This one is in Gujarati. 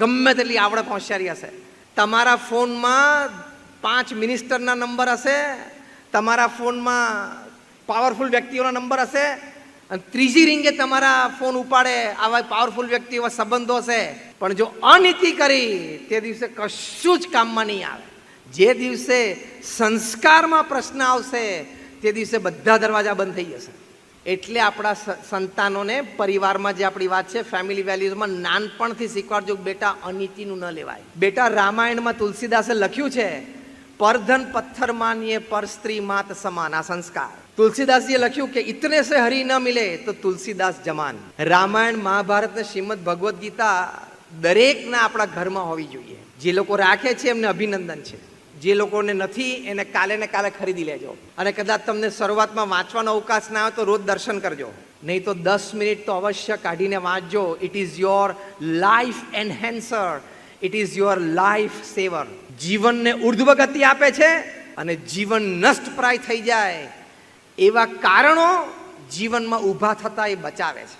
ગમે તેટલી આવડત હોશિયારી હશે, તમારા ફોનમાં 5 મિનિસ્ટરના નંબર હશે, તમારા ફોનમાં પાવરફુલ વ્યક્તિઓના નંબર હશે, અને ત્રીજી રિંગે તમારા ફોન ઉપાડે આવા પાવરફુલ વ્યક્તિઓ સંબંધો હશે, પણ જો અનીતિ કરી તે દિવસે કશું જ કામમાં નહીં આવે. જે દિવસે સંસ્કારમાં પ્રશ્ન આવશે તે દિવસે બધા દરવાજા બંધ થઈ જશે. એટલે આપણા સંતાનોને પરિવારમાં જે આપણી વાત છે ફેમિલી વેલ્યુઝમાં નાનપણથી શીખવાડજો, બેટા અનીતિનું ન લેવાય. બેટા રામાયણમાં તુલસીદાસે લખ્યું છે, પરધન પથ્થર માનીએ પર સ્ત્રી માત સમાન. આ સંસ્કાર તુલસીદાસજીએ લખ્યું કે ઇતને સે હરી ન મિલે તો તુલસીદાસ જમાન. રામાયણ, મહાભારત ને શ્રીમદ ભગવદ્ ગીતા દરેકના આપણા ઘરમાં હોવી જોઈએ. જે લોકો રાખે છે એમને અભિનંદન છે, જે લોકોને નથી એને કાલે ને કાલે ખરીદી લેજો. અને કદાચ તમને શરૂઆતમાં વાંચવાનો અવકાશ ના આવે તો રોજ દર્શન કરજો, નહીં તો 10 મિનિટ તો અવશ્ય કાઢીને વાંચજો. It is your life enhancer, it is your life saver. જીવનને ઉર્ધ્વ ગતિ આપે છે અને જીવન નષ્ટપ્રાય થઈ જાય એવા કારણો જીવનમાં ઊભા થતા એ બચાવે છે.